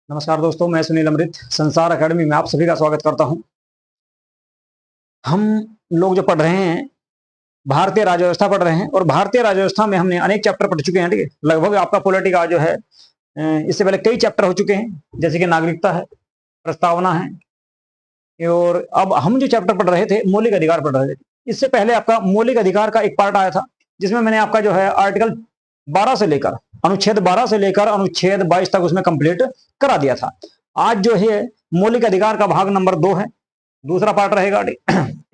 नमस्कार दोस्तों, मैं सुनील अमृत संसार अकेडमी में आप सभी का स्वागत करता हूं। हम लोग जो पढ़ रहे हैं भारतीय राज्य व्यवस्था पढ़ रहे हैं और भारतीय राज्य व्यवस्था में हमने अनेक चैप्टर पढ़ चुके हैं। ठीक है, लगभग आपका पॉलिटी का जो है इससे पहले कई चैप्टर हो चुके हैं, जैसे कि नागरिकता है, प्रस्तावना है। और अब हम जो चैप्टर पढ़ रहे थे मौलिक अधिकार पढ़ रहे थे। इससे पहले आपका मौलिक अधिकार का एक पार्ट आया था, जिसमें मैंने आपका जो है आर्टिकल 12 से लेकर अनुच्छेद 12 से लेकर अनुच्छेद 22 तक उसमें कंप्लीट करा दिया था। आज जो है मौलिक अधिकार का भाग नंबर 2 है, दूसरा पार्ट रहेगा।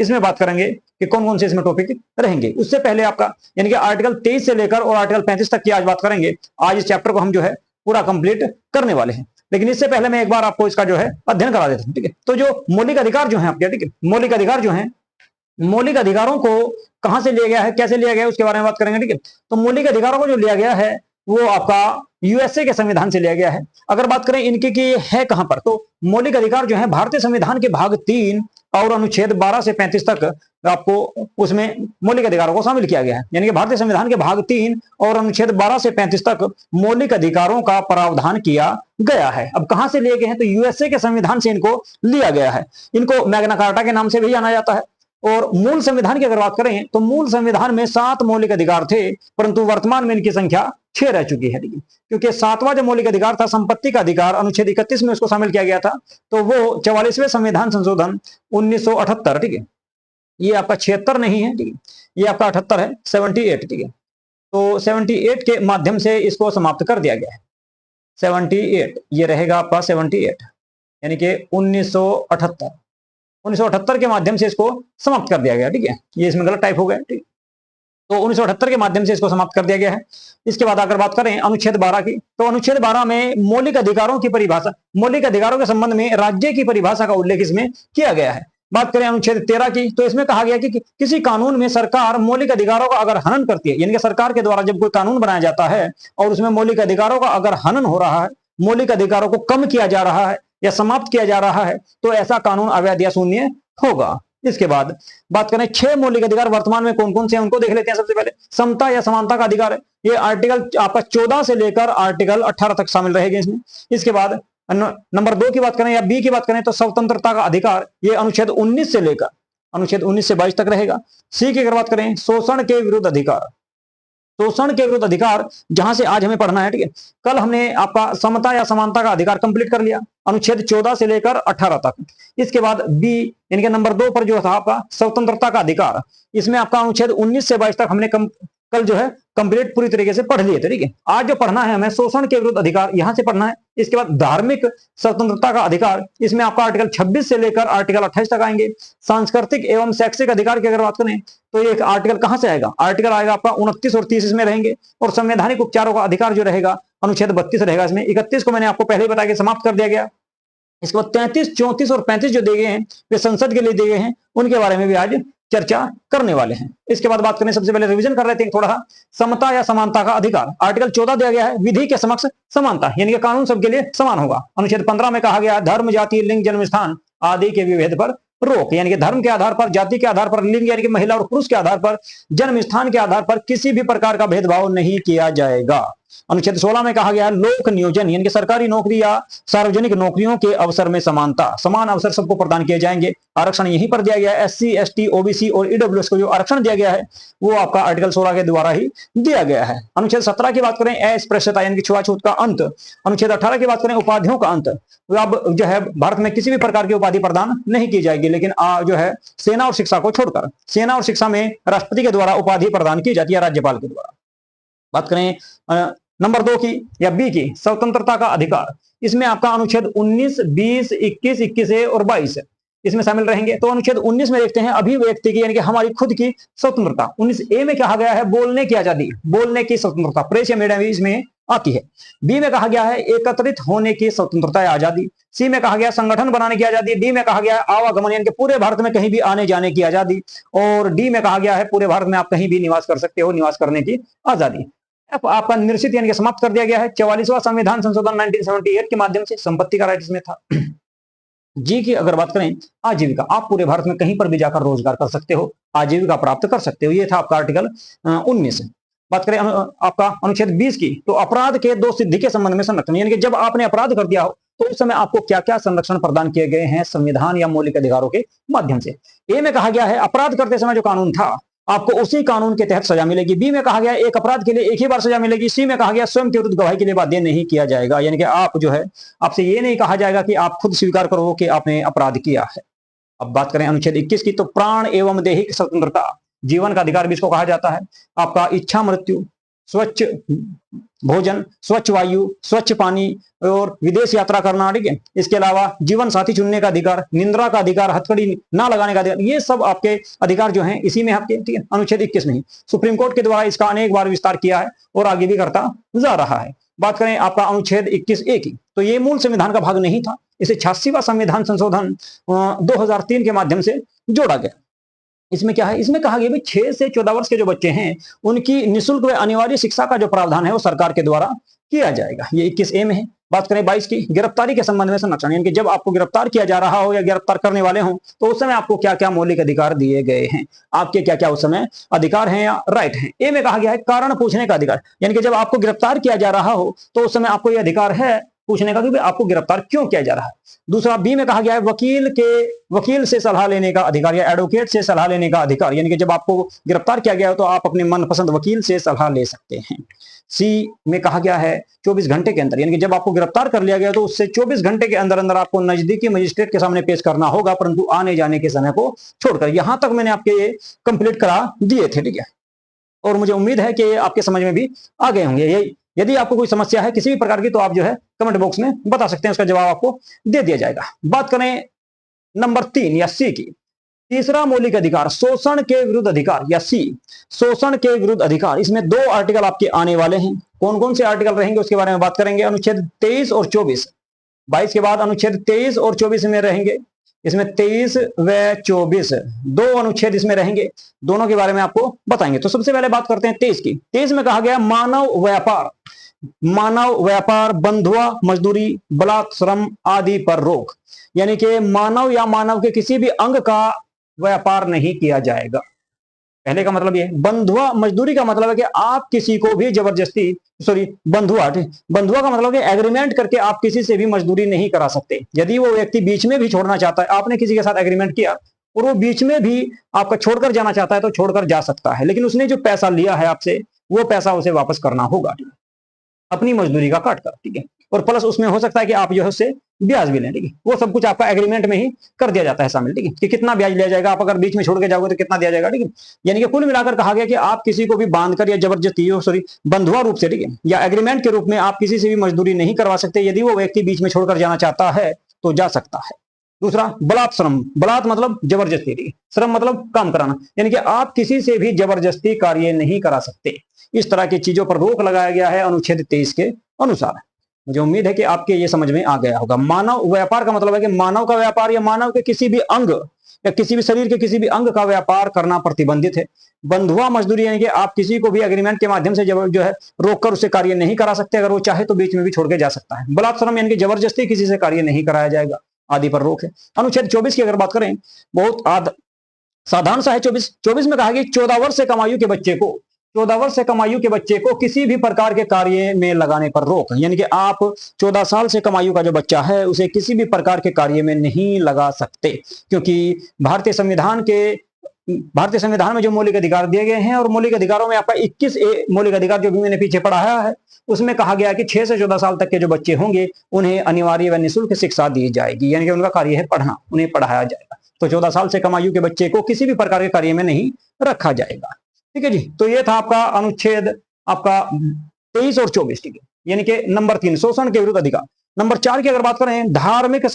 इसमें बात करेंगे कि कौन कौन से इसमें टॉपिक रहेंगे। उससे पहले आपका यानी कि आर्टिकल 23 से लेकर और आर्टिकल 35 तक की आज बात करेंगे। आज इस चैप्टर को हम जो है पूरा कंप्लीट करने वाले हैं, लेकिन इससे पहले मैं एक बार आपको इसका जो है अध्ययन करा देता हूं। ठीक है, तो जो मौलिक अधिकार जो है आपके, ठीक है, मौलिक अधिकार जो है, मौलिक अधिकारों को कहां से लिया गया है, कैसे लिया गया है, उसके बारे में बात करेंगे। ठीक है, तो मौलिक अधिकारों को जो लिया गया है वो आपका यूएसए के संविधान से लिया गया है। अगर बात करें इनके की है कहां पर, तो मौलिक अधिकार जो है भारतीय संविधान के भाग 3 और अनुच्छेद 12 से 35 तक आपको उसमें मौलिक अधिकारों को शामिल किया गया है। यानी कि भारतीय संविधान के भाग 3 और अनुच्छेद 12 से 35 तक मौलिक अधिकारों का प्रावधान किया गया है। अब कहां से लिए गए हैं, तो यूएसए के संविधान से इनको लिया गया है। इनको मैग्ना कार्टा के नाम से भी जाना जाता है। और मूल संविधान की अगर बात करें तो मूल संविधान में 7 मौलिक अधिकार थे, परंतु वर्तमान में इनकी संख्या 6 रह चुकी है। क्योंकि 7वां जो मौलिक अधिकार था संपत्ति का अधिकार, अनुच्छेद 31 में उसको शामिल किया गया था, तो वो 44वें संविधान संशोधन 1978, ठीक है, ये आपका 76 नहीं है, ठीक है, ये आपका 78 है, 78, ठीक है। तो 78 के माध्यम से इसको समाप्त कर दिया गया है। 78 ये रहेगा आपका 78, यानी कि 1978 के माध्यम से इसको समाप्त कर दिया गया। ठीक है, ये इसमें गलत टाइप हो गया। ठीक, तो 1978 के माध्यम से इसको समाप्त कर दिया गया है। इसके बाद अगर बात करें अनुच्छेद 12 की, तो अनुच्छेद 12 में मौलिक अधिकारों की परिभाषा, मौलिक अधिकारों के संबंध में राज्य की परिभाषा का उल्लेख इसमें किया गया है। बात करें अनुच्छेद 13 की, तो इसमें कहा गया कि किसी कानून में सरकार मौलिक अधिकारों का अगर हनन करती है, यानी कि सरकार के द्वारा जब कोई कानून बनाया जाता है और उसमें मौलिक अधिकारों का अगर हनन हो रहा है, मौलिक अधिकारों को कम किया जा रहा है या समाप्त किया जा रहा है, तो ऐसा कानून अवैध या शून्य होगा। इसके बाद बात करें 6 मौलिक अधिकार वर्तमान में कौन कौन से हैं, उनको देख लेते हैं। सबसे पहले समता या समानता का अधिकार है, ये आर्टिकल आपका 14 से लेकर आर्टिकल 18 तक शामिल रहेगा इसमें। इसके बाद नंबर 2 की बात करें या बी की बात करें तो स्वतंत्रता का अधिकार, ये अनुच्छेद 19 से लेकर अनुच्छेद 19 से 22 तक रहेगा। सी की अगर बात करें शोषण के विरुद्ध अधिकार, शोषण के विरुद्ध अधिकार जहां से आज हमें पढ़ना है। ठीक है, कल हमने आपका समता या समानता का अधिकार कंप्लीट कर लिया, अनुच्छेद 14 से लेकर 18 तक। इसके बाद बी यानी कि नंबर 2 पर जो था आपका स्वतंत्रता का अधिकार, इसमें आपका अनुच्छेद 19 से 22 तक हमने कल जो है कंप्लीट पूरी तरीके से पढ़ लिए थे। ठीक है, आज जो पढ़ना है हमें शोषण के विरुद्ध अधिकार, यहां से पढ़ना है। इसके बाद धार्मिक स्वतंत्रता का अधिकार, इसमें आपका आर्टिकल 26 से लेकर आर्टिकल 28 तक आएंगे। सांस्कृतिक एवं शैक्षिक अधिकार की अगर बात करें तो ये आर्टिकल कहां से आएगा, आर्टिकल आएगा आपका 29 और 30 इसमें रहेंगे। और संवैधानिक उपचारों का अधिकार जो रहेगा अनुच्छेद 32 रहेगा इसमें। 31 को मैंने आपको पहले बता के समाप्त कर दिया गया। इसके बाद 33, 34 और 35 जो दिए गए हैं वे संसद के लिए दिए गए हैं, उनके बारे में भी आज चर्चा करने वाले हैं। इसके बाद बात करें, सबसे पहले रिवीजन कर लेते हैं थोड़ा सा। समता या समानता का अधिकार, आर्टिकल 14 दिया गया है विधि के समक्ष समानता, यानी कि कानून सबके लिए समान होगा। अनुच्छेद 15 में कहा गया धर्म, जाति, लिंग, जन्म स्थान आदि के विभेद पर रोक, यानी कि धर्म के आधार पर, जाति के आधार पर, लिंग यानी कि महिला और पुरुष के आधार पर, जन्म स्थान के आधार पर किसी भी प्रकार का भेदभाव नहीं किया जाएगा। अनुच्छेद 16 में कहा गया लोक नियोजन, यानी कि सरकारी नौकरी या सार्वजनिक नौकरियों के अवसर में समानता, समान अवसर सबको प्रदान किए जाएंगे। आरक्षण यहीं पर दिया गया है। एससी, एसटी, ओबीसी और ईडब्ल्यूएस को जो आरक्षण दिया गया है वो आपका आर्टिकल 16 के द्वारा ही दिया गया है। अनुच्छेद 17 की बात करें अस्पृश्यता यानी कि छुआछूत का अंत। अनुच्छेद 18 की बात करें उपाधियों का अंत, अब जो है भारत में किसी भी प्रकार की उपाधि प्रदान नहीं की जाएगी, लेकिन जो है सेना और शिक्षा को छोड़कर, सेना और शिक्षा में राष्ट्रपति के द्वारा उपाधि प्रदान की जाती है, राज्यपाल के द्वारा। बात करें नंबर 2 की या बी की, स्वतंत्रता का अधिकार, इसमें आपका अनुच्छेद 19, 20, 21, 21 और 22 इसमें शामिल रहेंगे। तो अनुच्छेद 19 में देखते हैं अभिव्यक्ति की यानी कि हमारी खुद की स्वतंत्रता। 19A में कहा गया है बोलने की आजादी, बोलने की स्वतंत्रता, प्रेस या मीडिया भी इसमें आती है। बी में कहा गया है एकत्रित होने की स्वतंत्रता या आजादी। सी में कहा गया संगठन बनाने की आजादी। डी में कहा गया है आवागमन यानी कि पूरे भारत में कहीं भी आने जाने की आजादी। और डी में कहा गया है पूरे भारत में आप कहीं भी निवास कर सकते हो, निवास करने की आजादी। आपका निश्चित यानी कि समाप्त कर दिया गया है। 44वां संविधान संशोधन 1978 के माध्यम से संपत्ति का राइट इसमें था। जी की अगर बात करें आजीविका, आप पूरे भारत में कहीं पर भी जाकर रोजगार कर सकते हो, आजीविका प्राप्त कर सकते हो, ये था आपका आर्टिकल 19। बात करें आपका अनुच्छेद 20 की, तो अपराध के 2 सिद्धि के संबंध में संरक्षण, यानी कि जब आपने अपराध कर दिया हो तो उस समय आपको क्या क्या संरक्षण प्रदान किए गए हैं संविधान या मौलिक अधिकारों के माध्यम से। ए में कहा गया है अपराध करते समय जो कानून था आपको उसी कानून के तहत सजा मिलेगी। बी में कहा गया एक अपराध के लिए एक ही बार सजा मिलेगी। सी में कहा गया स्वयं के विरुद्ध गवाही के लिए बाध्य नहीं किया जाएगा, यानी कि आप जो है आपसे ये नहीं कहा जाएगा कि आप खुद स्वीकार करो कि आपने अपराध किया है। अब बात करें अनुच्छेद 21 की, तो प्राण एवं दैहिक स्वतंत्रता, जीवन का अधिकार भी इसको कहा जाता है। आपका इच्छा मृत्यु, स्वच्छ भोजन, स्वच्छ वायु, स्वच्छ पानी और विदेश यात्रा करना, ठीक है। इसके अलावा जीवन साथी चुनने का अधिकार, निंद्रा का अधिकार, हथकड़ी ना लगाने का अधिकार, ये सब आपके अधिकार जो हैं इसी में आपके, ठीक है, अनुच्छेद 21 में ही। सुप्रीम कोर्ट के द्वारा इसका अनेक बार विस्तार किया है और आगे भी करता जा रहा है। बात करें आपका अनुच्छेद 21A की, तो ये मूल संविधान का भाग नहीं था, इसे 86वां संविधान संशोधन 2003 के माध्यम से जोड़ा गया। इसमें क्या है, इसमें कहा गया 6 से 14 वर्ष के जो बच्चे हैं उनकी निःशुल्क व अनिवार्य शिक्षा का जो प्रावधान है वो सरकार के द्वारा किया जाएगा। ये 21A में है। बात करें 22 की, गिरफ्तारी के संबंध में संरक्षण, यानी कि जब आपको गिरफ्तार किया जा रहा हो या गिरफ्तार करने वाले हो तो उस समय आपको क्या क्या मौलिक अधिकार दिए गए हैं, आपके क्या क्या उस समय अधिकार हैं या राइट हैं। ए में कहा गया है कारण पूछने का अधिकार, यानी कि जब आपको गिरफ्तार किया जा रहा हो तो उस समय आपको यह अधिकार है पूछने का कि आपको गिरफ्तार क्यों किया जा रहा है। दूसरा बी में कहा गया है वकील से सलाह लेने का अधिकार या एडवोकेट से सलाह लेने का अधिकार, यानी कि जब आपको गिरफ्तार किया गया हो तो आप अपने मनपसंद वकील से सलाह ले सकते हैं। सी में कहा गया है 24 घंटे के अंदर, यानी कि जब आपको गिरफ्तार कर लिया गया तो उससे 24 घंटे के अंदर अंदर आपको नजदीकी मजिस्ट्रेट के सामने पेश करना होगा, परंतु आने जाने के समय को छोड़कर। यहां तक मैंने आपके ये कंप्लीट करा दिए थे, ठीक है, और मुझे उम्मीद है कि आपके समझ में भी आ गए होंगे। ये यदि आपको कोई समस्या है किसी भी प्रकार की तो आप जो है कमेंट बॉक्स में बता सकते हैं, उसका जवाब आपको दे दिया जाएगा। बात करें नंबर 3 या सी की, तीसरा मौलिक अधिकार शोषण के विरुद्ध अधिकार या सी शोषण के विरुद्ध अधिकार। इसमें 2 आर्टिकल आपके आने वाले हैं। कौन कौन से आर्टिकल रहेंगे उसके बारे में बात करेंगे। अनुच्छेद 23 और 24, 22 के बाद अनुच्छेद 23 और 24 में रहेंगे। इसमें 23 व 24 2 अनुच्छेद इसमें रहेंगे, दोनों के बारे में आपको बताएंगे। तो सबसे पहले बात करते हैं 23 की। 23 में कहा गया मानव व्यापार, बंधुआ मजदूरी, बलात् श्रम आदि पर रोक, यानी कि मानव या मानव के किसी भी अंग का व्यापार नहीं किया जाएगा। पहले का मतलब ये। बंधुआ मजदूरी का मतलब है कि आप किसी को भी जबरदस्ती, बंधुआ का मतलब है एग्रीमेंट करके आप किसी से भी मजदूरी नहीं करा सकते। यदि वो व्यक्ति बीच में भी छोड़ना चाहता है, आपने किसी के साथ एग्रीमेंट किया और वो बीच में भी आपका छोड़कर जाना चाहता है तो छोड़कर जा सकता है, लेकिन उसने जो पैसा लिया है आपसे वो पैसा उसे वापस करना होगा, अपनी मजदूरी का काट कर, ठीक है। और प्लस उसमें हो सकता है कि आप जो है उससे ब्याज भी लें, ठीक है। वो सब कुछ आपका एग्रीमेंट में ही कर दिया जाता है शामिल, ठीक है, कि कितना ब्याज लिया जाएगा, आप अगर बीच में छोड़ के जाओगे तो कितना दिया जाएगा, ठीक है। यानी कि कुल मिलाकर कहा गया कि आप किसी को भी बांधकर या जबरदस्ती बंधुआ रूप से, ठीक है, या एग्रीमेंट के रूप में आप किसी से भी मजदूरी नहीं करवा सकते। यदि वो व्यक्ति बीच में छोड़कर जाना चाहता है तो जा सकता है। दूसरा बलात् श्रम, बलात् मतलब जबरदस्ती, श्रम मतलब काम कराना, यानी कि आप किसी से भी जबरदस्ती कार्य नहीं करा सकते। इस तरह की चीजों पर रोक लगाया गया है अनुच्छेद 23 के अनुसार। मुझे उम्मीद है कि आपके ये समझ में आ गया होगा। मानव व्यापार का मतलब है कि मानव का व्यापार या मानव के किसी भी अंग या किसी भी शरीर के किसी भी अंग का व्यापार करना प्रतिबंधित है। बंधुआ मजदूरी यानी कि आप किसी को भी एग्रीमेंट के माध्यम से जो है रोककर उससे कार्य नहीं करा सकते, अगर वो चाहे तो बीच में भी छोड़ के जा सकता है। बलात् श्रम यानी कि जबरदस्ती किसी से कार्य नहीं कराया जाएगा, आदि पर रोक है। अनुच्छेद 24 की अगर बात करें, बहुत साधारण सा है। 24 में कहा कि 14 वर्ष से कम आयु के बच्चे को 14 वर्ष से कम आयु के बच्चे को किसी भी प्रकार के कार्य में लगाने पर रोक, यानी कि आप 14 साल से कम आयु का जो बच्चा है उसे किसी भी प्रकार के कार्य में नहीं लगा सकते, क्योंकि भारतीय संविधान में जो मौलिक अधिकार दिए गए हैं और मौलिक अधिकारों में आपका 21A मौलिक अधिकार जो भी मैंने पीछे पढ़ाया है उसमें कहा गया कि 6 से 14 साल तक के जो बच्चे होंगे उन्हें अनिवार्य व निःशुल्क शिक्षा दी जाएगी, यानी कि उनका कार्य है पढ़ना, उन्हें पढ़ाया जाएगा। तो 14 साल से कम आयु के बच्चे को किसी भी प्रकार के कार्य में नहीं रखा जाएगा, ठीक है जी। तो ये था आपका अनुच्छेद आपका 23 और 24, ठीक है, यानी कि नंबर 3 शोषण के विरुद्ध अधिकार। नंबर 4 की अगर बात करें, धार्मिक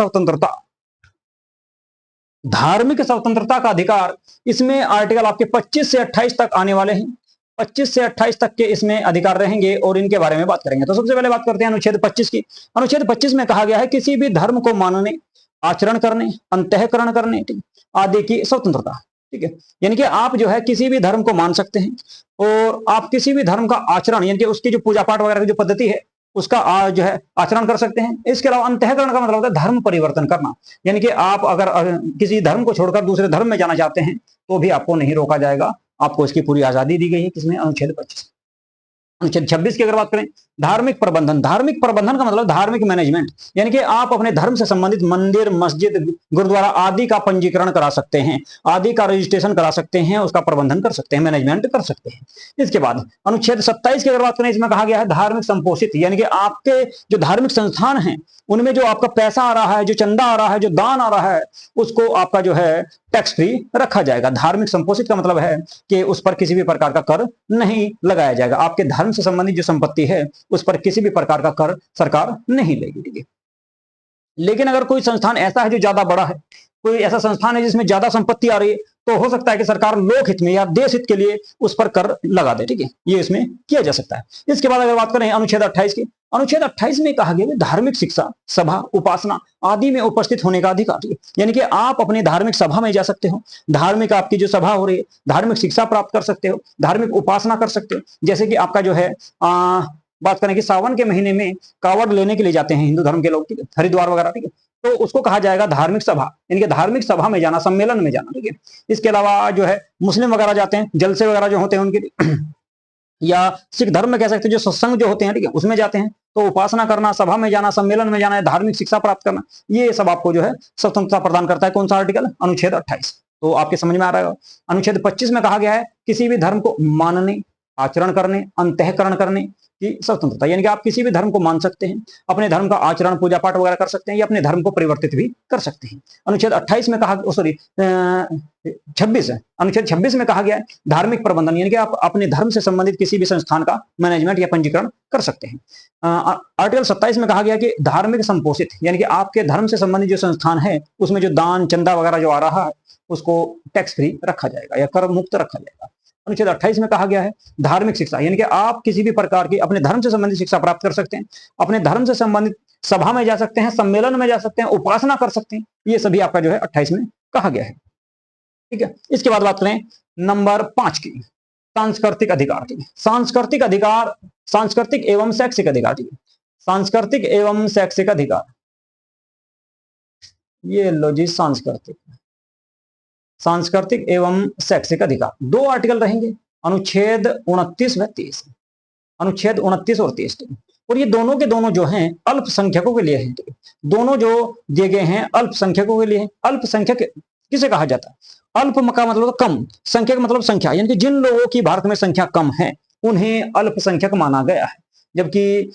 स्वतंत्रता का अधिकार। इसमें आर्टिकल आपके 25 से 28 तक आने वाले हैं। 25 से 28 तक के इसमें अधिकार रहेंगे और इनके बारे में बात करेंगे। तो सबसे पहले बात करते हैं अनुच्छेद 25 की। अनुच्छेद 25 में कहा गया है किसी भी धर्म को मानने, आचरण करने, अंतःकरण करने, ठीक, आदि की स्वतंत्रता, ठीक है। यानी कि आप जो है किसी भी धर्म को मान सकते हैं और आप किसी भी धर्म का आचरण, यानी कि उसकी जो पूजा पाठ वगैरह की जो पद्धति है उसका जो है आचरण कर सकते हैं। इसके अलावा अंतःकरण का मतलब होता है धर्म परिवर्तन करना, यानी कि आप अगर किसी धर्म को छोड़कर दूसरे धर्म में जाना चाहते हैं तो भी आपको नहीं रोका जाएगा, आपको इसकी पूरी आजादी दी गई है। किसमें? अनुच्छेद 25। अनुच्छेद 26 की अगर बात करें, धार्मिक प्रबंधन। धार्मिक प्रबंधन का मतलब धार्मिक मैनेजमेंट, यानी कि आप अपने धर्म से संबंधित मंदिर, मस्जिद, गुरुद्वारा आदि का पंजीकरण करा सकते हैं, आदि का रजिस्ट्रेशन करा सकते हैं, उसका प्रबंधन कर सकते हैं, मैनेजमेंट कर सकते हैं। इसके बाद अनुच्छेद 27 की अगर बात करें, इसमें कहा गया है धार्मिक संपोषित, यानी कि आपके जो धार्मिक संस्थान हैं उनमें जो आपका पैसा आ रहा है, जो चंदा आ रहा है, जो दान आ रहा है, उसको आपका जो है टैक्स फ्री रखा जाएगा। धार्मिक संपोषित का मतलब है कि उस पर किसी भी प्रकार का कर नहीं लगाया जाएगा। आपके धर्म से संबंधित जो संपत्ति है उस पर किसी भी प्रकार का कर सरकार नहीं लेगी, ठीक है। लेकिन अगर कोई संस्थान ऐसा है जो ज्यादा बड़ा है, कोई ऐसा संस्थान है जिसमें ज्यादा संपत्ति आ रही है, तो हो सकता है कि सरकार लोक हित में या देश हित के लिए उस पर कर लगा दे, ठीक है। ये इसमें किया जा सकता है। इसके बाद अगर बात करें अनुच्छेद 28 की, अनुच्छेद 28 में कहा गया धार्मिक शिक्षा, सभा, उपासना आदि में उपस्थित होने का अधिकार, यानी कि आप अपनी धार्मिक सभा में जा सकते हो, धार्मिक आपकी जो सभा हो रही है, धार्मिक शिक्षा प्राप्त कर सकते हो, धार्मिक उपासना कर सकते हो। जैसे कि आपका जो है बात करें कि सावन के महीने में कावड़ लेने के लिए जाते हैं हिंदू धर्म के लोग, ठीक है, हरिद्वार वगैरह, ठीक है, तो उसको कहा जाएगा धार्मिक सभा, यानी कि धार्मिक सभा में जाना, सम्मेलन में जाना, ठीक है। इसके अलावा जो है मुस्लिम वगैरह जाते हैं, जलसे वगैरह जो होते हैं उनके या सिख धर्म में कह सकते हैं जो सत्संग जो होते हैं, ठीक है, उसमें जाते हैं। तो उपासना करना, सभा में जाना, सम्मेलन में जाना, धार्मिक शिक्षा प्राप्त करना, ये सब आपको जो है स्वतंत्रता प्रदान करता है। कौन सा आर्टिकल? अनुच्छेद 28। तो आपके समझ में आ रहा है। अनुच्छेद 25 में कहा गया है किसी भी धर्म को मानने, आचरण करने, अंतःकरण करने की स्वतंत्रता, यानी कि आप किसी भी धर्म को मान सकते हैं, अपने धर्म का आचरण, पूजा पाठ वगैरह कर सकते हैं, या अपने धर्म को परिवर्तित भी कर सकते हैं। अनुच्छेद 28 में कहा, सॉरी 26 है, अनुच्छेद 26 में कहा गया है धार्मिक प्रबंधन, यानी कि आप अपने धर्म से संबंधित किसी भी संस्थान का मैनेजमेंट या पंजीकरण कर सकते हैं। आर्टिकल 27 में कहा गया कि धार्मिक संपोषित, यानी कि आपके धर्म से संबंधित जो संस्थान है उसमें जो दान चंदा वगैरह जो आ रहा है उसको टैक्स फ्री रखा जाएगा या कर मुक्त रखा जाएगा। अनुच्छेद 28 में कहा गया है धार्मिक शिक्षा, यानी कि आप किसी भी प्रकार की अपने धर्म से संबंधित शिक्षा प्राप्त कर सकते हैं, अपने धर्म से संबंधित सभा में जा सकते हैं, सम्मेलन में जा सकते हैं, उपासना कर सकते हैं। ये सभी आपका जो है 28 में कहा गया है, ठीक है। इसके बाद बात करें नंबर 5 की, सांस्कृतिक अधिकार की। सांस्कृतिक अधिकार, सांस्कृतिक एवं शैक्षिक अधिकार, ठीक है, सांस्कृतिक एवं शैक्षिक अधिकार, ये लो जी, सांस्कृतिक एवं शैक्षिक अधिकार, दो आर्टिकल रहेंगे, अनुच्छेद 29 व 30, अनुच्छेद 29 और 30, और ये दोनों के दोनों जो हैं अल्पसंख्यकों के लिए हैं, दोनों जो दिए गए हैं अल्पसंख्यकों के लिए हैं। अल्पसंख्यक किसे कहा जाता है? अल्प का मतलब कम, संख्यक मतलब संख्या, यानी कि जिन लोगों की भारत में संख्या कम है उन्हें अल्पसंख्यक माना गया है, जबकि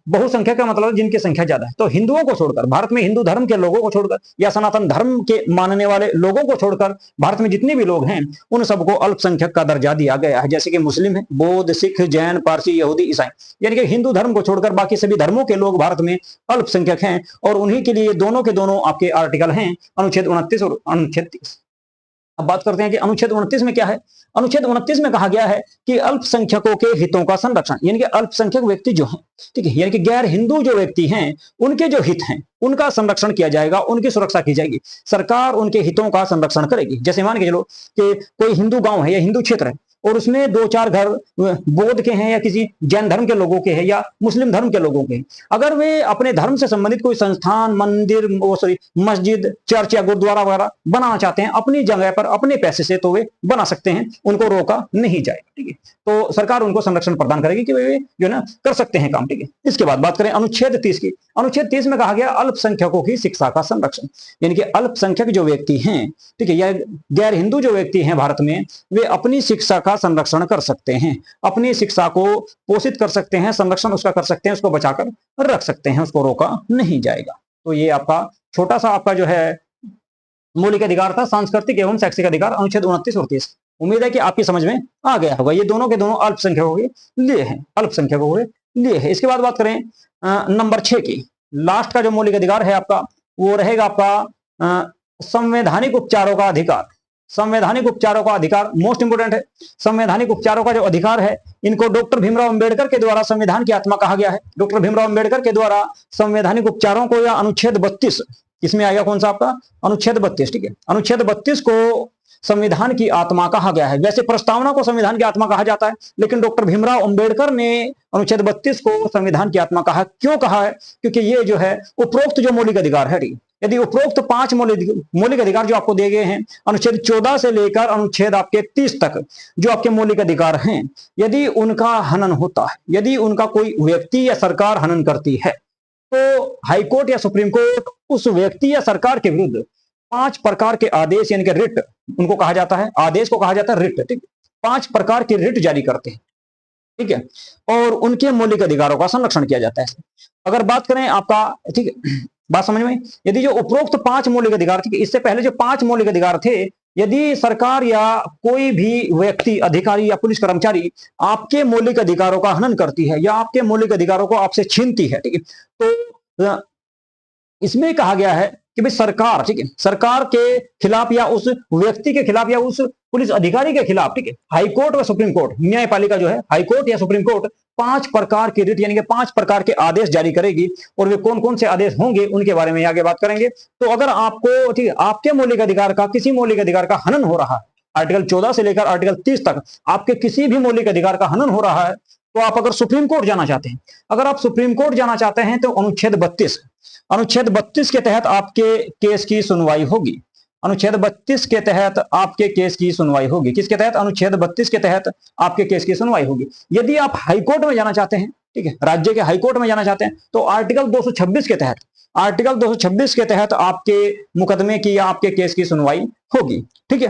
बहुसंख्यक का मतलब जिनकी संख्या ज्यादा है। तो हिंदुओं को छोड़कर, भारत में हिंदू धर्म के लोगों को छोड़कर या सनातन धर्म के मानने वाले लोगों को छोड़कर भारत में जितने भी लोग हैं उन सबको अल्पसंख्यक का दर्जा दिया गया है। जैसे कि मुस्लिम है, बौद्ध, सिख, जैन, पारसी, यहूदी, ईसाई, यानी कि हिंदू धर्म को छोड़कर बाकी सभी धर्मों के लोग भारत में अल्पसंख्यक हैं, और उन्हीं के लिए दोनों के दोनों आपके आर्टिकल हैं, अनुच्छेद 29 और अनुच्छेद 30। अब बात करते हैं कि अनुच्छेद 29 में क्या है। अनुच्छेद 29 में कहा गया है कि अल्पसंख्यकों के हितों का संरक्षण, यानी कि अल्पसंख्यक व्यक्ति जो हैं, ठीक है, यानी कि गैर हिंदू जो व्यक्ति हैं उनके जो हित हैं उनका संरक्षण किया जाएगा, उनकी सुरक्षा की जाएगी, सरकार उनके हितों का संरक्षण करेगी। जैसे मान के चलो कि कोई हिंदू गांव है या हिंदू क्षेत्र है और उसमें 2-4 घर बौद्ध के हैं या किसी जैन धर्म के लोगों के हैं या मुस्लिम धर्म के लोगों के हैं, अगर वे अपने धर्म से संबंधित कोई संस्थान, मंदिर, मस्जिद, चर्च या गुरुद्वारा वगैरह बनाना चाहते हैं अपनी जगह पर अपने पैसे से, तो वे बना सकते हैं, उनको रोका नहीं जाएगा, ठीक है। तो सरकार उनको संरक्षण प्रदान करेगी कि वे जो है ना कर सकते हैं काम, ठीक है। इसके बाद बात करें अनुच्छेद 30 की। अनुच्छेद 30 में कहा गया अल्पसंख्यकों की शिक्षा का संरक्षण, यानी कि अल्पसंख्यक जो व्यक्ति हैं, ठीक है, या गैर हिंदू जो व्यक्ति हैं भारत में, वे अपनी शिक्षा का संरक्षण कर सकते हैं, अपनी शिक्षा को पोषित कर सकते हैं, संरक्षण उसका कर सकते हैं, उसको बचाकर रख सकते हैं, उसको रोका नहीं जाएगा। तो ये आपका छोटा सा आपका जो है मौलिक अधिकार था, सांस्कृतिक एवं शैक्षिक अधिकार, अनुच्छेद 29 और 30। उम्मीद है कि आपकी समझ में आ गया होगा। ये दोनों के दोनों अल्पसंख्यकों के लिए हैं, अल्पसंख्यकों के लिए है। इसके बाद बात करें नंबर 6 की, लास्ट का जो मौलिक अधिकार है आपका वो रहेगा आपका संवैधानिक उपचारों का अधिकार। संवैधानिक उपचारों का अधिकार मोस्ट इंपोर्टेंट है। संवैधानिक उपचारों का जो अधिकार है इनको डॉक्टर भीमराव अंबेडकर के द्वारा संविधान की आत्मा कहा गया है। डॉक्टर भीमराव अंबेडकर के द्वारा संवैधानिक उपचारों को, या अनुच्छेद 32, इसमें आएगा कौन सा आपका अनुच्छेद 32, ठीक है, अनुच्छेद 32 को संविधान की आत्मा कहा गया है। वैसे प्रस्तावना को संविधान की आत्मा कहा जाता है, लेकिन डॉक्टर भीमराव अंबेडकर ने अनुच्छेद 32 को संविधान की आत्मा कहा। क्यों कहा है? क्योंकि ये जो है उपरोक्त जो मौलिक अधिकार है यदि उपरोक्त 5 मौलिक अधिकार जो आपको दिए गए हैं, अनुच्छेद 14 से लेकर अनुच्छेद आपके 30 तक जो आपके मौलिक अधिकार हैं, यदि उनका हनन होता है, यदि उनका कोई व्यक्ति या सरकार हनन करती है, तो हाईकोर्ट या सुप्रीम कोर्ट उस व्यक्ति या सरकार के विरुद्ध 5 प्रकार के आदेश यानी कि रिट, उनको कहा जाता है, आदेश को कहा जाता है रिट, ठीक, 5 प्रकार के रिट जारी करते हैं, ठीक है, और उनके मौलिक अधिकारों का संरक्षण किया जाता है। अगर बात करें आपका, ठीक है, बात समझ में, यदि जो उपरोक्त 5 मौलिक अधिकार थे, इससे पहले जो 5 मौलिक अधिकार थे, यदि सरकार या कोई भी व्यक्ति, अधिकारी या पुलिस कर्मचारी आपके मौलिक अधिकारों का हनन करती है या आपके मौलिक अधिकारों को आपसे छीनती है, ठीक है, तो इसमें कहा गया है कि भाई सरकार, ठीक है, सरकार के खिलाफ या उस व्यक्ति के खिलाफ या उस पुलिस अधिकारी के खिलाफ, ठीक है, हाईकोर्ट व सुप्रीम कोर्ट, न्यायपालिका जो है हाईकोर्ट या सुप्रीम कोर्ट 5 प्रकार की रिट यानी कि 5 प्रकार के आदेश जारी करेगी, और वे कौन कौन से आदेश होंगे उनके बारे में आगे बात करेंगे। तो अगर आपको, ठीक है, आपके मौलिक अधिकार का, किसी मौलिक अधिकार का हनन हो रहा है, आर्टिकल 14 से लेकर आर्टिकल 30 तक आपके किसी भी मौलिक अधिकार का हनन हो रहा है, तो आप अगर सुप्रीम कोर्ट जाना चाहते हैं, अगर आप सुप्रीम कोर्ट जाना चाहते हैं, तो अनुच्छेद 32 के तहत आपके केस की सुनवाई होगी। अनुच्छेद 32 के तहत आपके केस की सुनवाई होगी। किसके तहत? अनुच्छेद 32 के तहत आपके केस की सुनवाई होगी। यदि आप हाईकोर्ट में जाना चाहते हैं, ठीक है, राज्य के हाईकोर्ट में जाना चाहते हैं, तो आर्टिकल 226 के तहत, आर्टिकल 226 के तहत आपके मुकदमे की या आपके केस की सुनवाई होगी, ठीक है।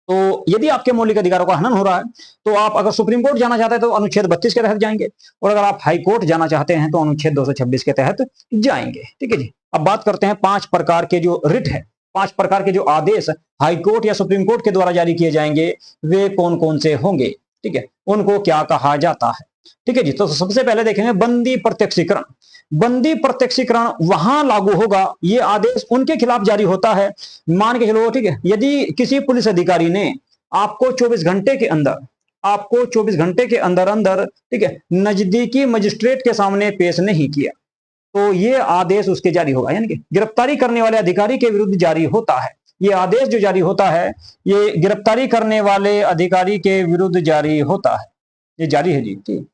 तो यदि आपके मौलिक अधिकारों का हनन हो रहा है, तो आप अगर सुप्रीम कोर्ट जाना चाहते हैं तो अनुच्छेद 32 के तहत जाएंगे, और अगर आप हाई कोर्ट जाना चाहते हैं तो अनुच्छेद 226 के तहत जाएंगे, ठीक है जी। अब बात करते हैं 5 प्रकार के जो रिट है, 5 प्रकार के जो आदेश हाई कोर्ट या सुप्रीम कोर्ट के द्वारा जारी किए जाएंगे, वे कौन कौन से होंगे, ठीक है, उनको क्या कहा जाता है, ठीक है जी। तो सबसे पहले देखेंगे बंदी प्रत्यक्षीकरण। बंदी प्रत्यक्षीकरण वहां लागू होगा, ये आदेश उनके खिलाफ जारी होता है, मान के चलो, ठीक है, यदि किसी पुलिस अधिकारी ने आपको 24 घंटे के अंदर, आपको 24 घंटे के अंदर अंदर, ठीक है, नजदीकी मजिस्ट्रेट के सामने पेश नहीं किया, तो ये आदेश उसके जारी होगा, यानी कि गिरफ्तारी करने वाले अधिकारी के विरुद्ध जारी होता है। ये आदेश जो जारी होता है, ये गिरफ्तारी करने वाले अधिकारी के विरुद्ध जारी होता है, ये जारी है जी, ठीक।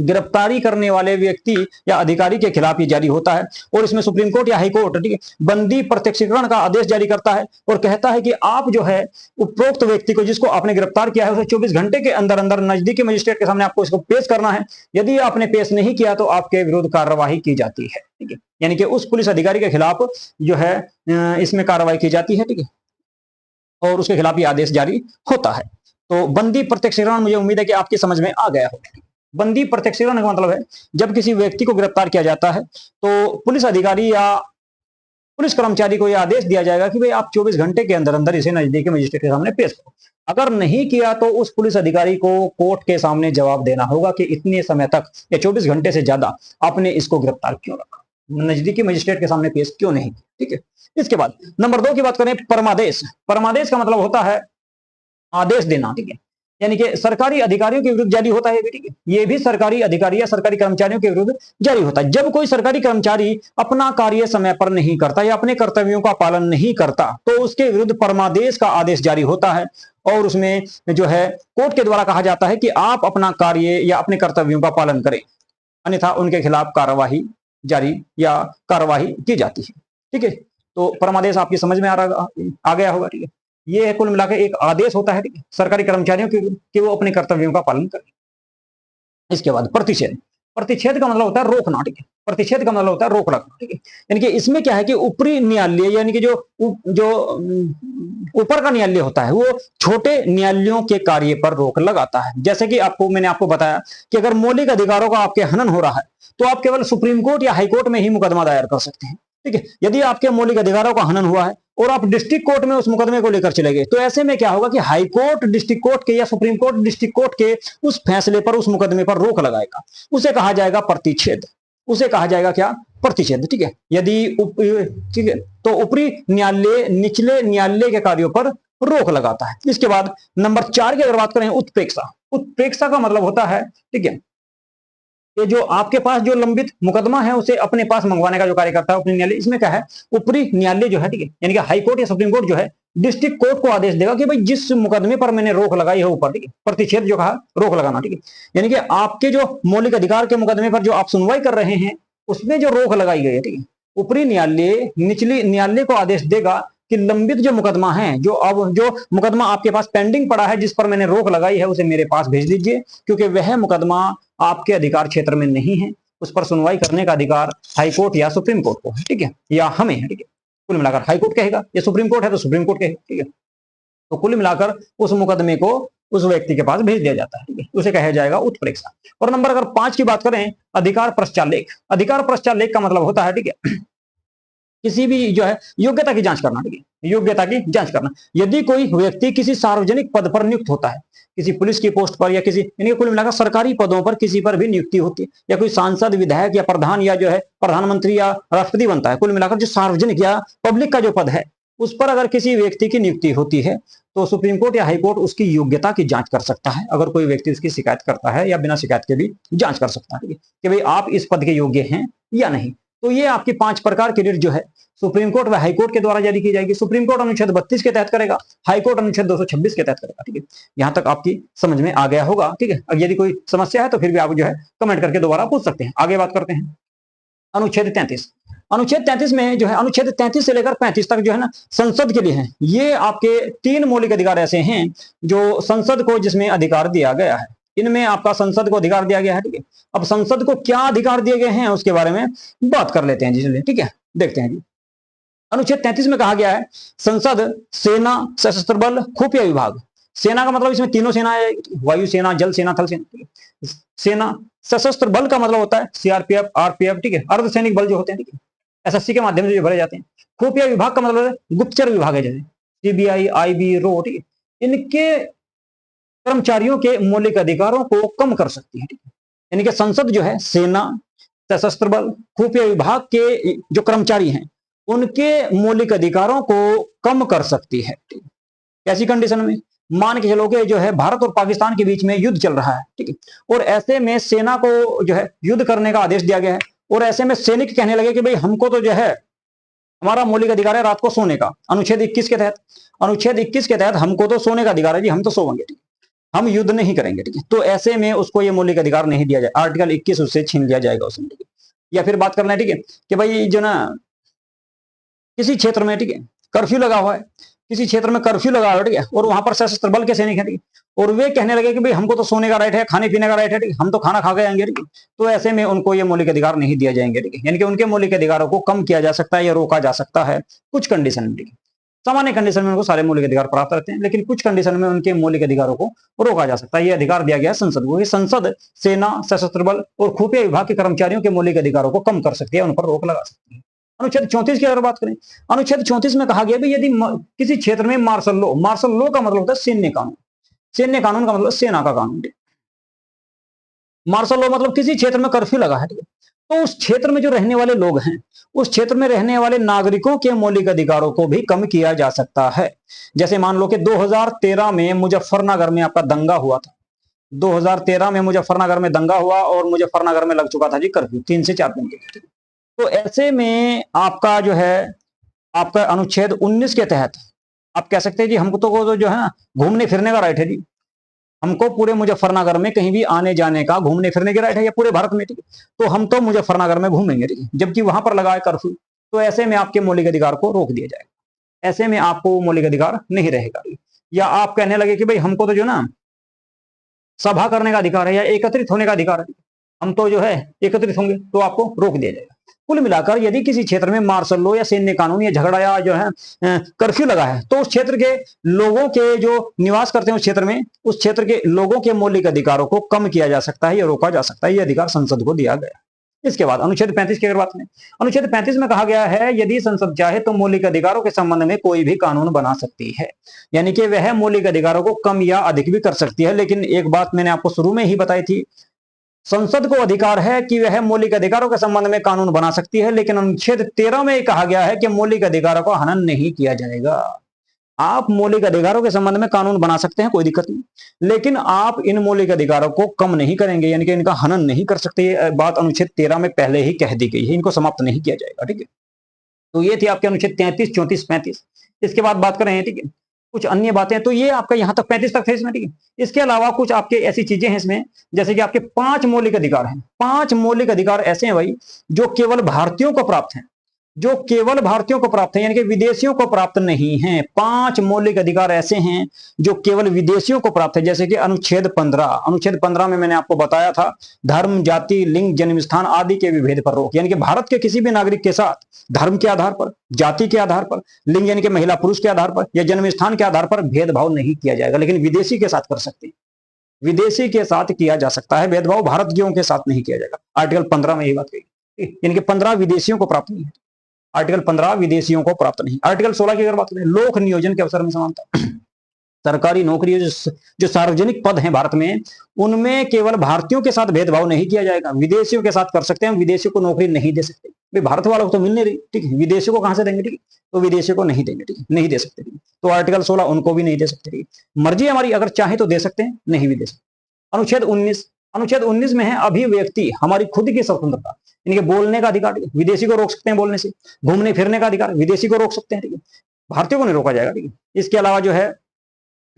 गिरफ्तारी करने वाले व्यक्ति या अधिकारी के खिलाफ ये जारी होता है, और इसमें सुप्रीम कोर्ट या हाई कोर्ट, ठीक है, बंदी प्रत्यक्षीकरण का आदेश जारी करता है और कहता है कि आप जो है उपरोक्त व्यक्ति को, जिसको आपने गिरफ्तार किया है, उसे 24 घंटे के अंदर अंदर नजदीकी मजिस्ट्रेट के सामने आपको इसको पेश करना है। यदि आपने पेश नहीं किया तो आपके विरुद्ध कार्रवाई की जाती है, ठीक है, यानी कि उस पुलिस अधिकारी के खिलाफ जो है इसमें कार्रवाई की जाती है, ठीक है, और उसके खिलाफ ये आदेश जारी होता है। तो बंदी प्रत्यक्षीकरण, मुझे उम्मीद है कि आपकी समझ में आ गया होगा। बंदी प्रत्यक्षीकरण का मतलब है जब किसी व्यक्ति को गिरफ्तार किया जाता है, तो पुलिस अधिकारी या पुलिस कर्मचारी को यह आदेश दिया जाएगा कि भाई आप 24 घंटे के अंदर अंदर इसे नजदीकी मजिस्ट्रेट के सामने पेश करो। अगर नहीं किया तो उस पुलिस अधिकारी को कोर्ट के सामने जवाब देना होगा कि इतने समय तक या 24 घंटे से ज्यादा आपने इसको गिरफ्तार क्यों रखा, नजदीकी मजिस्ट्रेट के सामने पेश क्यों नहीं, ठीक है। इसके बाद नंबर 2 की बात करें, परमादेश। परमादेश का मतलब होता है आदेश देना, ठीक है, यानी कि सरकारी अधिकारियों के विरुद्ध जारी होता है, ठीक है, ये भी सरकारी अधिकारी या सरकारी कर्मचारियों के विरुद्ध जारी होता है। जब कोई सरकारी कर्मचारी अपना कार्य समय पर नहीं करता या अपने कर्तव्यों का पालन नहीं करता, तो उसके विरुद्ध परमादेश का आदेश जारी होता है, और उसमें जो है कोर्ट के द्वारा कहा जाता है कि आप अपना कार्य या अपने कर्तव्यों का पालन करें, अन्यथा उनके खिलाफ कार्यवाही जारी या कार्यवाही की जाती है, ठीक है। तो परमादेश आपकी समझ में आ गया होगा, ठीक है। ये है कुल मिलाकर एक आदेश होता है, ठीक है, सरकारी कर्मचारियों के कि वो अपने कर्तव्यों का पालन करें। इसके बाद प्रतिषेध। प्रतिषेध का मतलब होता है रोकना, ठीक है, प्रतिषेध का मतलब होता है रोक रखना, ठीक है, यानी कि इसमें क्या है कि ऊपरी न्यायालय यानी कि जो ऊपर का न्यायालय होता है, वो छोटे न्यायालयों के कार्य पर रोक लगाता है। जैसे कि मैंने आपको बताया कि अगर मौलिक अधिकारों का आपके हनन हो रहा है, तो आप केवल सुप्रीम कोर्ट या हाई कोर्ट में ही मुकदमा दायर कर सकते हैं, ठीक है। यदि आपके मौलिक अधिकारों का हनन हुआ है और आप डिस्ट्रिक्ट कोर्ट में उस मुकदमे को लेकर चले गए, तो ऐसे में क्या होगा कि हाई कोर्ट डिस्ट्रिक्ट कोर्ट के या सुप्रीम कोर्ट डिस्ट्रिक्ट कोर्ट के उस फैसले पर, उस मुकदमे पर रोक लगाएगा। उसे कहा जाएगा प्रतिषेध, उसे कहा जाएगा क्या? प्रतिषेध, ठीक है। यदि ठीक है, तो ऊपरी न्यायालय निचले न्यायालय के कार्यों पर रोक लगाता है। इसके बाद नंबर 4 की अगर बात करें, उत्प्रेक्षा। उत्प्रेक्षा का मतलब होता है, ठीक है, कि जो आपके पास जो लंबित मुकदमा है उसे अपने पास मंगवाने का जो कार्य करता है ऊपरी न्यायालय। इसमें क्या है, ऊपरी न्यायालय जो है, ठीक है, यानी कि हाई कोर्ट या सुप्रीम कोर्ट जो है, डिस्ट्रिक्ट कोर्ट को आदेश देगा कि भाई जिस मुकदमे पर मैंने रोक लगाई है ऊपर, ठीक है, प्रतिषेध जो कहा, रोक लगाना, ठीक है, यानी कि आपके जो मौलिक अधिकार के मुकदमे पर जो आप सुनवाई कर रहे हैं उसमें जो रोक लगाई गई है, ठीक है, ऊपरी न्यायालय निचली न्यायालय को आदेश देगा कि लंबित जो मुकदमा है, जो मुकदमा आपके पास पेंडिंग पड़ा है, जिस पर मैंने रोक लगाई है, उसे मेरे पास भेज दीजिए, क्योंकि वह मुकदमा आपके अधिकार क्षेत्र में नहीं है। उस पर सुनवाई करने का अधिकार हाईकोर्ट या सुप्रीम कोर्ट को है, ठीक है, या हमें है, ठीक है। कुल मिलाकर हाईकोर्ट कहेगा, या सुप्रीम कोर्ट है तो सुप्रीम कोर्ट कहेगा, ठीक है। तो कुल मिलाकर उस मुकदमे को उस व्यक्ति के पास भेज दिया जाता है, ठीक है, उसे कहा जाएगा उत्प्रेक्षा। और नंबर अगर 5 की बात करें, अधिकार पश्चालेख। अधिकार पश्चालेख का मतलब होता है, ठीक है, किसी भी जो है योग्यता की जांच करना, ठीक है, योग्यता की जांच करना। यदि कोई व्यक्ति किसी सार्वजनिक पद पर नियुक्त होता है, किसी पुलिस की पोस्ट पर या किसी, यानी कुल मिलाकर सरकारी पदों पर किसी पर भी नियुक्ति होती है, या कोई सांसद, विधायक या प्रधान या जो है प्रधानमंत्री या राष्ट्रपति बनता है, कुल मिलाकर जो सार्वजनिक या पब्लिक का जो पद है, उस पर अगर किसी व्यक्ति की नियुक्ति होती है तो सुप्रीम कोर्ट या हाईकोर्ट उसकी योग्यता की जांच कर सकता है। अगर कोई व्यक्ति उसकी शिकायत करता है या बिना शिकायत के भी जांच कर सकता है, ठीक है, कि भाई आप इस पद के योग्य हैं या नहीं। तो ये आपकी 5 प्रकार की रिट जो है सुप्रीम कोर्ट व हाईकोर्ट के द्वारा जारी की जाएगी। सुप्रीम कोर्ट अनुच्छेद 32 के तहत करेगा, हाईकोर्ट अनुच्छेद 226 के तहत करेगा, ठीक है। यहां तक आपकी समझ में आ गया होगा, ठीक है। अब यदि कोई समस्या है तो फिर भी आप जो है कमेंट करके दोबारा पूछ सकते हैं। आगे बात करते हैं अनुच्छेद 33। अनुच्छेद 33 में जो है, अनुच्छेद 33 से लेकर 35 तक जो है ना संसद के लिए है। ये आपके 3 मौलिक अधिकार ऐसे हैं जो संसद को जिसमें अधिकार दिया गया है। इनमें आपका संसद को अधिकार दिया गया है, ठीक है। अब संसद को क्या अधिकार दिए गए हैं उसके बारे में बात कर लेते हैं जी, चलिए, ठीक है, देखते हैं जी। अनुच्छेद 33 में कहा गया है संसद, सेना, सशस्त्र बल, खुफिया विभाग। सेना का मतलब इसमें तीनों सेना है, वायु सेना, जल सेना, थल सेना। सेना, सशस्त्र बल का मतलब होता है सीआरपीएफ, आरपीएफ, ठीक है, अर्धसैनिक बल जो होते हैं, ठीक है, एसएससी के माध्यम से जो भरे जाते हैं। खुफिया विभाग का मतलब है गुप्तचर विभाग है, जैसे सीबीआई, आईबी, रो, ठीक है। इनके कर्मचारियों के मौलिक अधिकारों को कम कर सकती है, ठीक है। यानी कि संसद जो है सेना, सशस्त्र बल, खुफिया विभाग के जो कर्मचारी हैं उनके मौलिक अधिकारों को कम कर सकती है, ठीक है। कैसी कंडीशन में? मान के चलो कि जो है भारत और पाकिस्तान के बीच में युद्ध चल रहा है, ठीक है, और ऐसे में सेना को जो है युद्ध करने का आदेश दिया गया है, और ऐसे में सैनिक कहने लगे कि भाई हमको तो जो है हमारा मौलिक अधिकार है रात को सोने का, अनुच्छेद 21 के तहत। अनुच्छेद 21 के तहत हमको तो सोने का अधिकार है जी, हम तो सोएंगे, ठीक है, हम युद्ध नहीं करेंगे, ठीक है। तो ऐसे में उसको ये मौलिक अधिकार नहीं दिया जाए, आर्टिकल 21 उससे छीन लिया जाएगा उसमें, ठीक है। या फिर बात करना है, ठीक है, कि भाई जो ना किसी क्षेत्र में, ठीक है, कर्फ्यू लगा हुआ है, किसी क्षेत्र में कर्फ्यू लगा हुआ है, ठीक है, और वहां पर सशस्त्र बल के सैनिक है, ठीक है, और वे कहने लगे कि भाई हमको तो सोने का राइट है, खाने पीने का राइट है, ठीक है, हम तो खाना खा के आएंगे, ठीक है। तो ऐसे में उनको ये मौलिक अधिकार नहीं दिया जाएंगे, ठीक है। यानी कि उनके मौलिक अधिकारों को कम किया जा सकता है या रोका जा सकता है कुछ कंडीशन में, ठीक है। सामान्य कंडीशन में उनको सारे मौलिक अधिकार प्राप्त रहते हैं, लेकिन कुछ कंडीशन में उनके मौलिक अधिकारों को रोका जा सकता है। ये अधिकार दिया गया है संसद को, संसद सेना, सशस्त्र बल और खुफिया विभाग के कर्मचारियों के मौलिक अधिकारों को कम कर सकती है, उन पर रोक लगा सकती है। अनुच्छेद 34 की अगर बात करें, अनुच्छेद 34 में कहा गया यदि किसी क्षेत्र में मार्शल लॉ, मार्शल लॉ का मतलब होता है सैन्य कानून, सैन्य कानून का मतलब सेना का कानून, मार्शल लॉ मतलब किसी क्षेत्र में कर्फ्यू लगा है, ठीक है, तो उस क्षेत्र में जो रहने वाले लोग हैं, उस क्षेत्र में रहने वाले नागरिकों के मौलिक अधिकारों को भी कम किया जा सकता है। जैसे मान लो कि 2013 में मुजफ्फरनगर में आपका दंगा हुआ था, 2013 में मुजफ्फरनगर में दंगा हुआ और मुजफ्फरनगर में लग चुका था जी कर्फ्यू 3 से 4 दिन के। तो ऐसे में आपका जो है आपका अनुच्छेद 19 के तहत आप कह सकते हैं जी हमको तो जो है ना घूमने फिरने का राइट है जी, हमको पूरे मुजफ्फरनगर में कहीं भी आने जाने का घूमने फिरने की राइट है, या पूरे भारत में, ठीक है, तो हम तो मुजफ्फरनगर में घूमेंगे, ठीक है, जबकि वहां पर लगा है कर्फ्यू। तो ऐसे में आपके मौलिक अधिकार को रोक दिया जाएगा, ऐसे में आपको मौलिक अधिकार नहीं रहेगा। या आप कहने लगे कि भाई हमको तो जो ना सभा करने का अधिकार है या एकत्रित होने का अधिकार है, हम तो जो है एकत्रित होंगे, तो आपको रोक दिया जाएगा। कुल मिलाकर यदि किसी क्षेत्र में मार्शल लॉ या सैन्य कानून या झगड़ा या जो है कर्फ्यू लगा है, तो उस क्षेत्र के लोगों के जो निवास करते हैं उस क्षेत्र में, उस क्षेत्र के लोगों के मौलिक अधिकारों को कम किया जा सकता है या रोका जा सकता है। यह अधिकार संसद को दिया गया। इसके बाद अनुच्छेद 35 की अगर बात करें, अनुच्छेद 35 में कहा गया है यदि संसद चाहे तो मौलिक अधिकारों के संबंध में कोई भी कानून बना सकती है, यानी कि वह मौलिक अधिकारों को कम या अधिक भी कर सकती है। लेकिन एक बात मैंने आपको शुरू में ही बताई थी, संसद को अधिकार है कि वह मौलिक अधिकारों के संबंध में कानून बना सकती है, लेकिन अनुच्छेद 13 में कहा गया है कि मौलिक अधिकारों का हनन नहीं किया जाएगा। आप मौलिक अधिकारों के संबंध में कानून बना सकते हैं, कोई दिक्कत नहीं, लेकिन आप इन मौलिक अधिकारों को कम नहीं करेंगे, यानी कि इनका हनन नहीं कर सकते। ये बात अनुच्छेद 13 में पहले ही कह दी गई है, इनको समाप्त नहीं किया जाएगा, ठीक है। तो ये थी आपके अनुच्छेद 33, 34, 35। इसके बाद बात करें, ठीक है, कुछ अन्य बातें, तो ये आपका यहां तक 35 तक थे इसमें, ठीक है। इसके अलावा कुछ आपके ऐसी चीजें हैं इसमें, जैसे कि आपके 5 मौलिक अधिकार हैं। 5 मौलिक अधिकार ऐसे हैं भाई जो केवल भारतीयों को प्राप्त हैं, जो केवल भारतीयों को प्राप्त है, यानी कि विदेशियों को प्राप्त नहीं है। 5 मौलिक अधिकार ऐसे हैं जो केवल विदेशियों को प्राप्त है, जैसे कि अनुच्छेद 15। अनुच्छेद 15 में मैंने आपको बताया था, धर्म, जाति, लिंग, जन्म स्थान आदि के विभेद पर रोक, यानी कि भारत के किसी भी नागरिक के साथ धर्म के आधार पर, जाति के आधार पर, लिंग यानी कि महिला पुरुष के आधार पर या जन्म स्थान के आधार पर भेदभाव नहीं किया जाएगा, लेकिन विदेशी के साथ कर सकते हैं। विदेशी के साथ किया जा सकता है भेदभाव, भारतीयों के साथ नहीं किया जाएगा। आर्टिकल 15 में यही बात कही, यानी कि 15 विदेशियों को प्राप्त नहीं है। आर्टिकल 15 विदेशियों को प्राप्त नहीं। आर्टिकल 16 की अगर बात करें, लोक नियोजन के अवसर में समानता। सरकारी नौकरी जो सार्वजनिक पद हैं भारत में, उनमें केवल भारतीयों के साथ भेदभाव नहीं किया जाएगा, विदेशियों के साथ कर सकते हैं। विदेशियों को नौकरी नहीं दे सकते, भाई भारत वालों को तो मिल नहीं रही, ठीक है, विदेशियों को कहां से देंगे, ठीक है, तो विदेशियों को नहीं देंगे, ठीक है, नहीं दे सकते, ठीक है। तो आर्टिकल 16 उनको भी नहीं दे सकते, ठीक है। मर्जी हमारी, अगर चाहे तो दे सकते हैं, नहीं भी दे सकते। अनुच्छेद 19, अनुच्छेद 19 में है अभिव्यक्ति, हमारी खुद की स्वतंत्रता, यानी कि बोलने का अधिकार, विदेशी को रोक सकते हैं बोलने से। घूमने फिरने का अधिकार, विदेशी को रोक सकते हैं, ठीक है, भारतीयों को नहीं रोका जाएगा, ठीक है। इसके अलावा जो है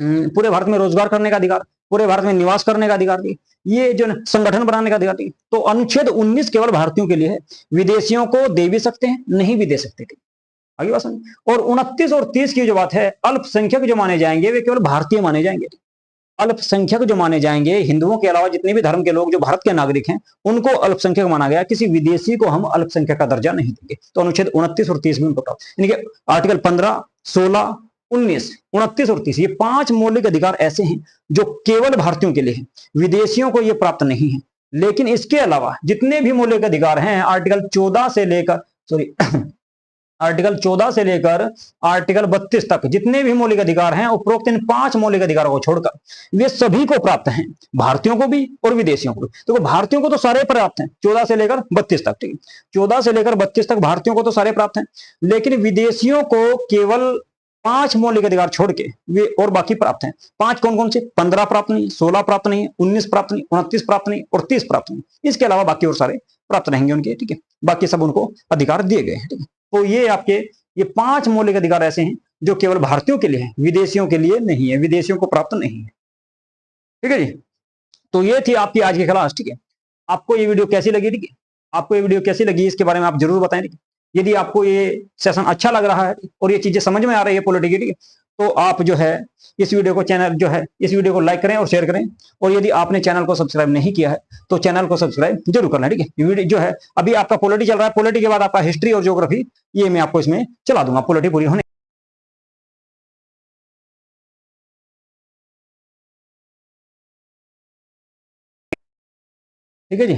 पूरे भारत में रोजगार करने का अधिकार, पूरे भारत में निवास करने का अधिकार, ये जो संगठन बनाने का अधिकार, तो अनुच्छेद 19 केवल भारतीयों के लिए है, विदेशियों को दे भी सकते हैं, नहीं भी दे सकते, ठीक। आगे बात समझ। और 29 और 30 की जो बात है, अल्पसंख्यक जो माने जाएंगे वे केवल भारतीय माने जाएंगे। अल्पसंख्यक जो माने जाएंगे, हिंदुओं के अलावा जितने भी धर्म के लोग जो भारत के नागरिक हैं, उनको अल्पसंख्यक माना गया, किसी विदेशी को हम अल्पसंख्यक का दर्जा नहीं देंगे। तो अनुच्छेद 29 और 30 भी उनको प्राप्त, यानी कि आर्टिकल 15, 16, 19, 29 और 30, ये 5 मौलिक अधिकार ऐसे हैं जो केवल भारतीयों के लिए हैं, विदेशियों को ये प्राप्त नहीं है। लेकिन इसके अलावा जितने भी मौलिक अधिकार हैं, आर्टिकल 14 से लेकर, सॉरी आर्टिकल 14 से लेकर आर्टिकल 32 तक जितने भी मौलिक अधिकार हैं, उपरोक्त इन 5 मौलिक अधिकारों को छोड़कर वे सभी को प्राप्त हैं, भारतीयों को भी और विदेशियों को भी। तो भारतीयों को तो सारे प्राप्त हैं 14 से लेकर 32 तक, ठीक है, 14 से लेकर 32 तक भारतीयों को तो सारे प्राप्त हैं, लेकिन विदेशियों को केवल 5 मौलिक अधिकार छोड़ के वे और बाकी प्राप्त हैं। 5 कौन कौन से? 15 प्राप्त नहीं, 16 प्राप्त नहीं, 19 प्राप्त नहीं, 29 प्राप्त नहीं और 30 प्राप्त नहीं। इसके अलावा बाकी और सारे प्राप्त रहेंगे उनके, ठीक है, बाकी सब उनको अधिकार दिए गए हैं, ठीक है। तो ये आपके ये 5 मौलिक अधिकार ऐसे हैं जो केवल भारतीयों के लिए हैं, विदेशियों के लिए नहीं है, विदेशियों को प्राप्त नहीं है, ठीक है जी। तो ये थी आपकी आज की क्लास, ठीक है। आपको ये वीडियो कैसी लगी, ठीक है, आपको ये वीडियो कैसी लगी इसके बारे में आप जरूर बताएं, ठीक है। यदि आपको ये सेशन अच्छा लग रहा है और ये चीजें समझ में आ रही है पॉलिटिक्स, ठीक है, तो आप जो है इस वीडियो को चैनल जो है इस वीडियो को लाइक करें और शेयर करें। और यदि आपने चैनल को सब्सक्राइब नहीं किया है तो चैनल को सब्सक्राइब जरूर करना, ठीक है। वीडियो जो है अभी आपका पॉलिटी चल रहा है, पॉलिटी के बाद आपका हिस्ट्री और ज्योग्राफी, ये मैं आपको इसमें चला दूंगा पॉलिटी पूरी होने, ठीक है जी।